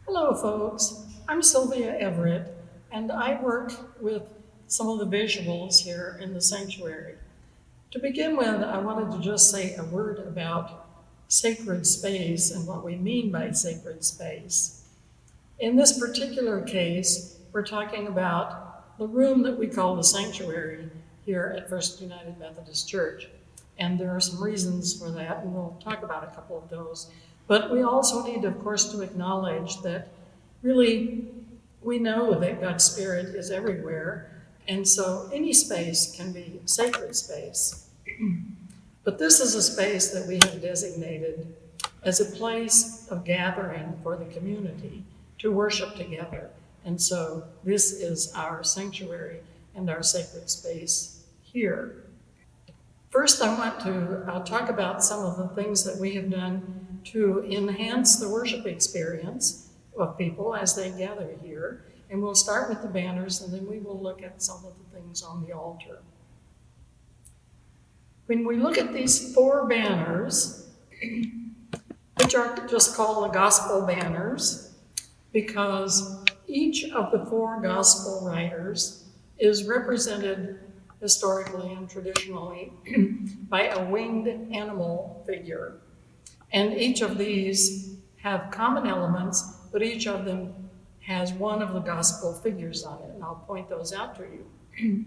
Hello, folks. I'm Sylvia Everett, and I work with some of the visuals here in the sanctuary. To begin with, I wanted to just say a word about sacred space and what we mean by sacred space. In this particular case, we're talking about the room that we call the sanctuary here at First United Methodist Church. And there are some reasons for that, and we'll talk about a couple of those. But we also need, of course, to acknowledge that really we know that God's Spirit is everywhere, and so any space can be sacred space. But this is a space that we have designated as a place of gathering for the community to worship together. And so this is our sanctuary and our sacred space here. First, I want to talk about some of the things that we have done to enhance the worship experience of people as they gather here. And we'll start with the banners, and then we will look at some of the things on the altar. When we look at these four banners, which are just called the gospel banners, because each of the four gospel writers is represented historically and traditionally by a winged animal figure. And each of these have common elements, but each of them has one of the gospel figures on it, and I'll point those out to you.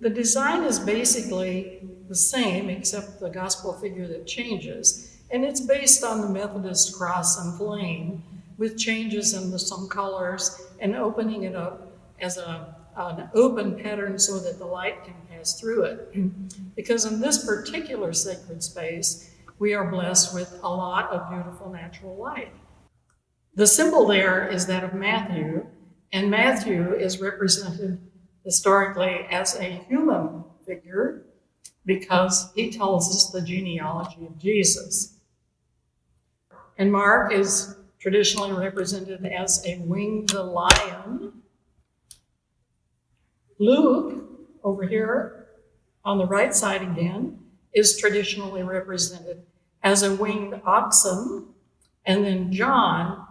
The design is basically the same, except the gospel figure that changes, and it's based on the Methodist cross and flame, with changes in some colors and opening it up as an open pattern so that the light can pass through it. Because in this particular sacred space, we are blessed with a lot of beautiful natural light. The symbol there is that of Matthew, and Matthew is represented historically as a human figure because he tells us the genealogy of Jesus. And Mark is traditionally represented as a winged lion. Luke, over here on the right side again, is traditionally represented as a winged oxen. And then John,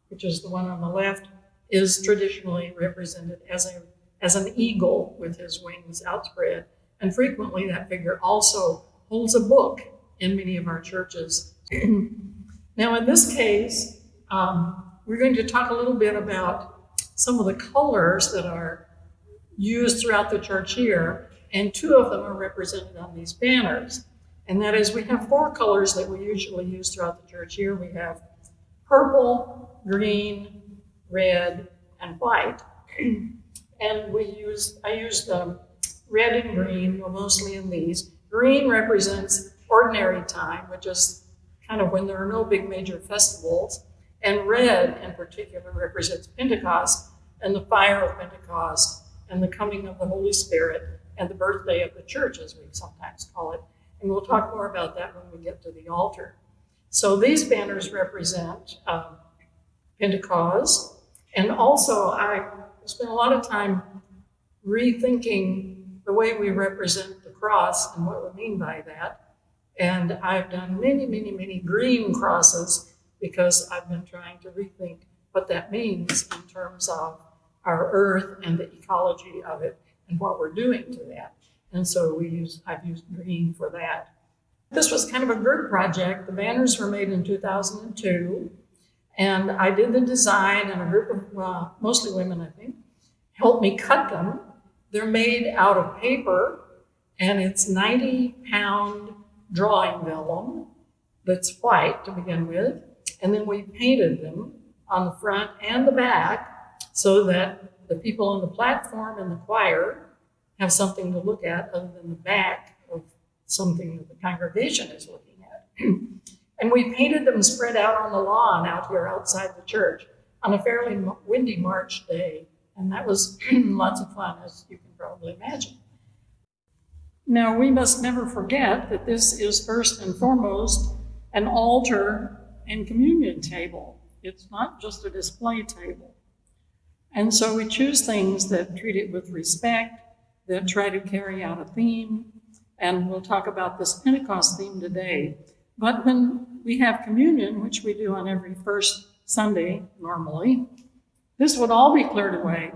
which is the one on the left, is traditionally represented as an eagle with his wings outspread. And frequently that figure also holds a book in many of our churches. Now in this case, we're going to talk a little bit about some of the colors that are used throughout the church here, and two of them are represented on these banners. And that is, we have four colors that we usually use throughout the church here. We have purple, green, red, and white. And I used red and green, mostly in these. Green represents ordinary time, which is kind of when there are no big major festivals. And red, in particular, represents Pentecost and the fire of Pentecost and the coming of the Holy Spirit and the birthday of the church, as we sometimes call it. And we'll talk more about that when we get to the altar. So these banners represent Pentecost. And also, I spent a lot of time rethinking the way we represent the cross and what we mean by that. And I've done many, many, many green crosses because I've been trying to rethink what that means in terms of our earth and the ecology of it and what we're doing to that. And so I've used green for that. This was kind of a group project. The banners were made in 2002, and I did the design, and a group of, mostly women, I think, helped me cut them. They're made out of paper, and it's 90-pound drawing vellum that's white to begin with, and then we painted them on the front and the back so that the people on the platform and the choir have something to look at other than the back of something that the congregation is looking at. And we painted them spread out on the lawn out here outside the church on a fairly windy March day. And that was lots of fun, as you can probably imagine. Now, we must never forget that this is first and foremost an altar and communion table. It's not just a display table. And so we choose things that treat it with respect, that try to carry out a theme, and we'll talk about this Pentecost theme today. But when we have communion, which we do on every first Sunday normally. This would all be cleared away,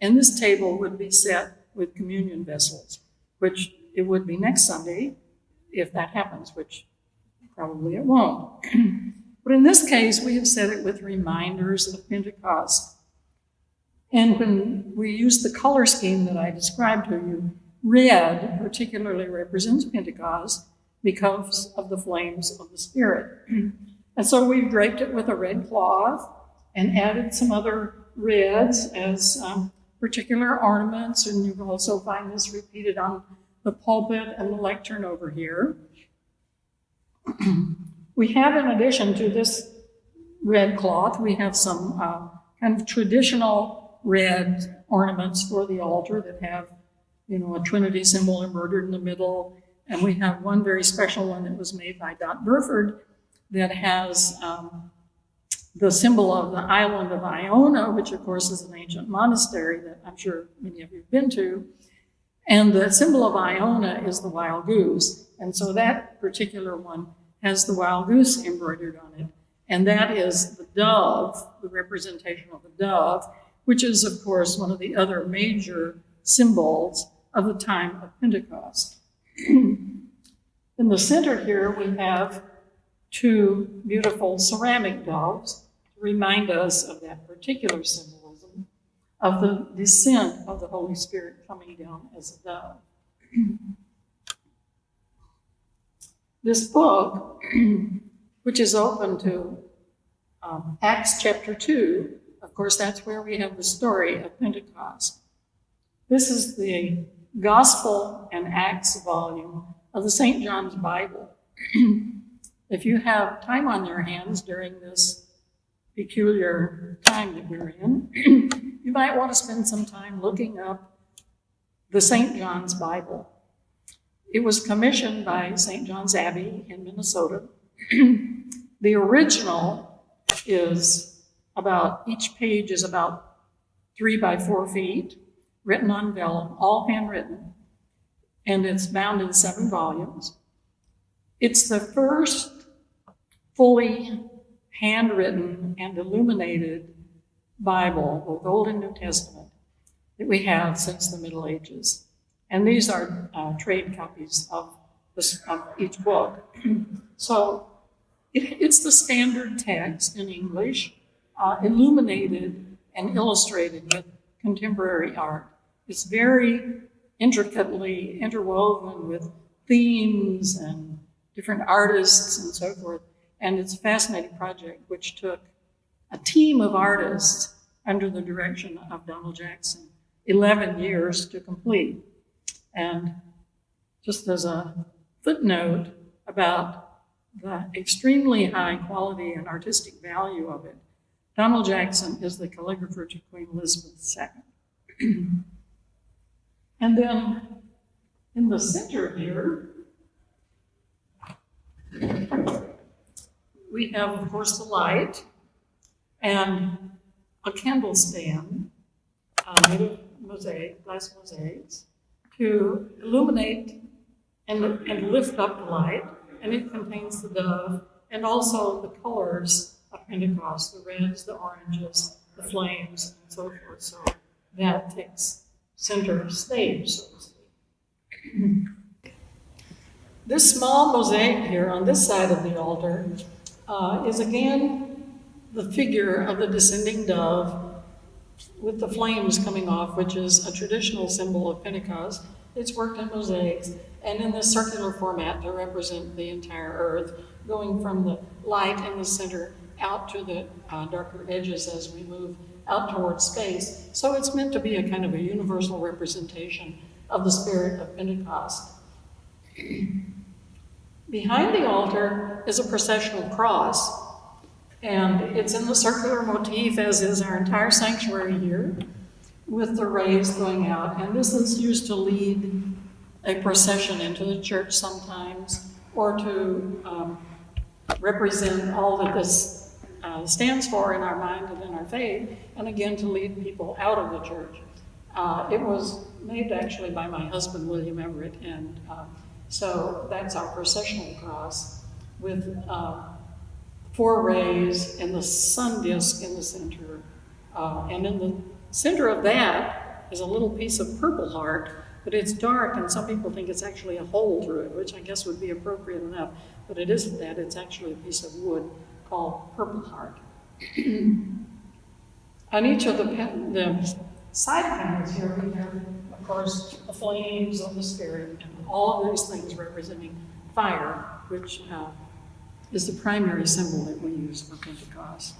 and this table would be set with communion vessels, which it would be next Sunday if that happens, which probably it won't. But in this case, we have set it with reminders of Pentecost. And when we use the color scheme that I described to you, red particularly represents Pentecost because of the flames of the Spirit. And so we've draped it with a red cloth and added some other reds as particular ornaments, and you can also find this repeated on the pulpit and the lectern over here. We have, in addition to this red cloth, we have some kind of traditional red ornaments for the altar that have, a Trinity symbol embroidered in the middle. And we have one very special one that was made by Dot Burford that has the symbol of the island of Iona, which of course is an ancient monastery that I'm sure many of you have been to. And the symbol of Iona is the wild goose. And so that particular one has the wild goose embroidered on it. And that is the dove, the representation of the dove, which is, of course, one of the other major symbols of the time of Pentecost. In the center here, we have two beautiful ceramic doves to remind us of that particular symbolism of the descent of the Holy Spirit coming down as a dove. This book, which is open to Acts chapter 2, of course, that's where we have the story of Pentecost. This is the Gospel and Acts volume of the St. John's Bible. If you have time on your hands during this peculiar time that we're in, you might want to spend some time looking up the St. John's Bible. It was commissioned by St. John's Abbey in Minnesota. The original is each page is about 3 by 4 feet, written on vellum, all handwritten, and it's bound in 7 volumes. It's the first fully handwritten and illuminated Bible, both Old and New Testament, that we have since the Middle Ages. And these are trade copies of each book. So it's the standard text in English, illuminated and illustrated with contemporary art. It's very intricately interwoven with themes and different artists and so forth. And it's a fascinating project which took a team of artists under the direction of Donald Jackson 11 years to complete. And just as a footnote about the extremely high quality and artistic value of it, Donald Jackson is the calligrapher to Queen Elizabeth II. And then in the center here, we have, of course, the light and a candle stand made of glass mosaics to illuminate and lift up the light. And it contains the dove and also the colors of Pentecost, the reds, the oranges, the flames, and so forth. So that takes center stage, so to speak. This small mosaic here on this side of the altar is again the figure of the descending dove with the flames coming off, which is a traditional symbol of Pentecost. It's worked in mosaics and in this circular format to represent the entire earth, going from the light in the center out to the darker edges as we move out towards space. So it's meant to be a kind of a universal representation of the spirit of Pentecost. Behind the altar is a processional cross, and it's in the circular motif, as is our entire sanctuary here, with the rays going out. And this is used to lead a procession into the church sometimes, or to represent all that this stands for in our mind and in our faith, and again to lead people out of the church. It was made actually by my husband, William Everett, and so that's our processional cross with four rays and the sun disk in the center. And in the center of that is a little piece of purple heart, but it's dark, and some people think it's actually a hole through it, which I guess would be appropriate enough, but it isn't that. It's actually a piece of wood called purple heart. On each of the side panels here, we have, of course, the flames of the Spirit, and all of these things representing fire, which is the primary symbol that we use for Pentecost.